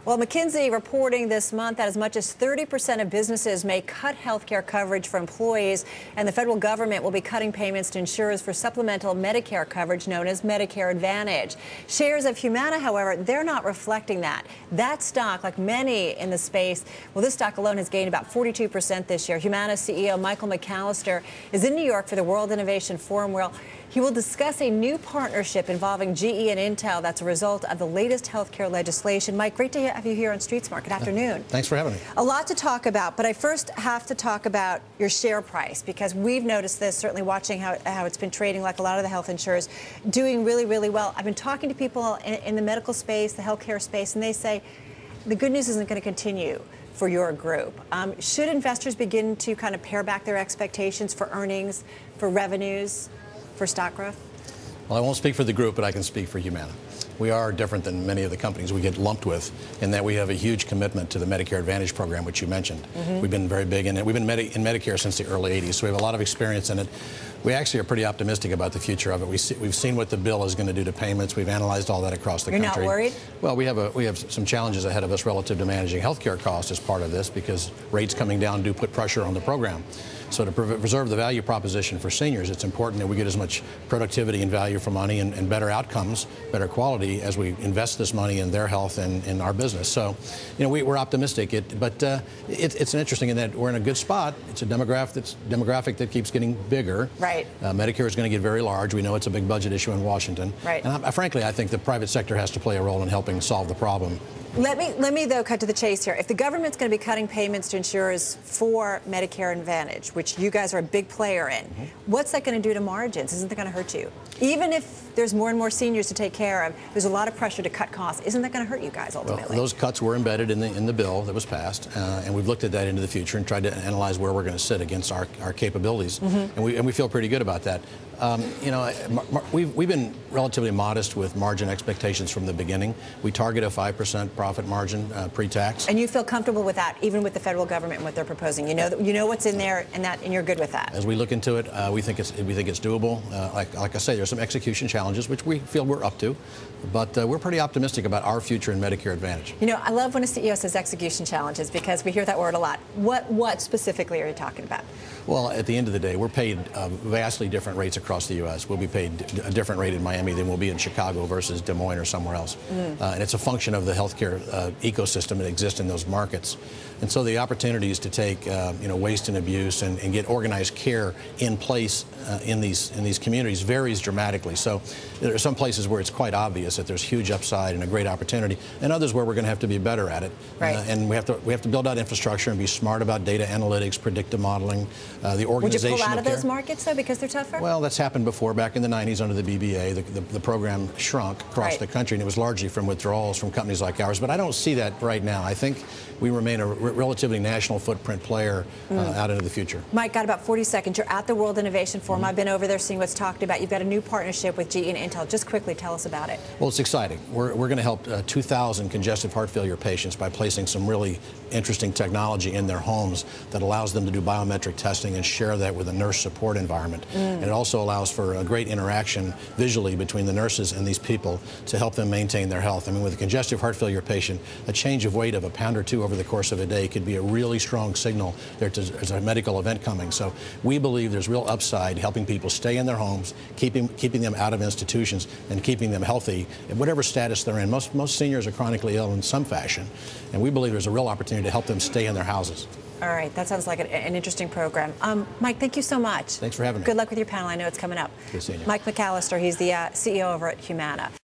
Well, McKinsey reporting this month that as much as 30% of businesses may cut health care coverage for employees, and the federal government will be cutting payments to insurers for supplemental Medicare coverage known as Medicare Advantage. Shares of Humana, however, they're not reflecting that. That stock, like many in the space, well, this stock alone has gained about 42% this year. Humana CEO Michael McCallister is in New York for the World Innovation Forum, where he will discuss a new partnership involving GE and Intel that's a result of the latest healthcare legislation. Mike, great to have you here on Street Smart. Good afternoon. Thanks for having me. A lot to talk about, but I first have to talk about your share price, because we've noticed this, certainly watching how it's been trading, like a lot of the health insurers, doing really, really well. I've been talking to people in the medical space, the healthcare space, and they say the good news isn't going to continue for your group. Should investors begin to kind of pare back their expectations for earnings, for revenues, for stock growth? Well, I won't speak for the group, but I can speak for Humana. We are different than many of the companies we get lumped with in that we have a huge commitment to the Medicare Advantage program, which you mentioned. We've been very big in it. We've been in Medicare since the early 80s, so we have a lot of experience in it. We actually are pretty optimistic about the future of it. We've seen what the bill is going to do to payments. We've analyzed all that across the country. You're not worried? Well, we have some challenges ahead of us relative to managing healthcare costs as part of this, because rates coming down do put pressure on the program. So to preserve the value proposition for seniors, it's important that we get as much productivity and value for money and better outcomes, better quality as we invest this money in their health and in our business. So, you know, we're optimistic. It's interesting in that we're in a good spot. It's a demographic that keeps getting bigger. Right. Medicare is going to get very large. We know it's a big budget issue in Washington. Right. And frankly, I think the private sector has to play a role in helping solve the problem. Let me, though, cut to the chase here. If the government's going to be cutting payments to insurers for Medicare Advantage, which you guys are a big player in, what's that going to do to margins? Isn't that going to hurt you? Even if there's more and more seniors to take care of, there's a lot of pressure to cut costs. Isn't that going to hurt you guys ultimately? Well, those cuts were embedded in the bill that was passed, and we've looked at that into the future and tried to analyze where we're going to sit against our capabilities, and we feel pretty good about that. You know, we've been relatively modest with margin expectations from the beginning. We target a 5% profit margin pre-tax. And you feel comfortable with that, even with the federal government and what they're proposing? You know what's in there, and you're good with that. As we look into it, we think it's doable. Like I say, there's some execution challenges, which we feel we're up to, but we're pretty optimistic about our future in Medicare Advantage. You know, I love when a CEO says execution challenges, because we hear that word a lot. What specifically are you talking about? Well, at the end of the day, we're paid vastly different rates across the U.S. We'll be paid a different rate in Miami than we'll be in Chicago versus Des Moines or somewhere else. And it's a function of the healthcare ecosystem that exists in those markets. And so the opportunities to take waste and abuse and get organized care in place in these communities varies dramatically. So there are some places where it's quite obvious that there's huge upside and a great opportunity, and others where we're going to have to be better at it. Right. And we have to build out infrastructure and be smart about data analytics, predictive modeling, the organization. Would you pull out of care. those markets, though, because they're tougher? Well, that's happened before. Back in the 90s under the BBA, the program shrunk across the country, and it was largely from withdrawals from companies like ours. But I don't see that right now. I think we remain a relatively national footprint player out into the future. Mike, got about 40 seconds. You're at the World Innovation Forum. I've been over there seeing what's talked about. You've got a new partnership with GE and Intel. Just quickly, tell us about it. Well, it's exciting. We're going to help 2,000 congestive heart failure patients by placing some really interesting technology in their homes that allows them to do biometric testing and share that with a nurse support environment. And it also allows for a great interaction visually between the nurses and these people to help them maintain their health. I mean, with a congestive heart failure patient, a change of weight of a pound or two over the course of a day could be a really strong signal there's a medical event coming. So we believe there's real upside helping people stay in their homes, keeping them out of institutions, and keeping them healthy in whatever status they're in. Most seniors are chronically ill in some fashion, and we believe there's a real opportunity to help them stay in their houses. All right, that sounds like an interesting program. Mike, thank you so much. Thanks for having me. Good luck with your panel. I know it's coming up. Good seeing you. Mike McCallister, he's the CEO over at Humana.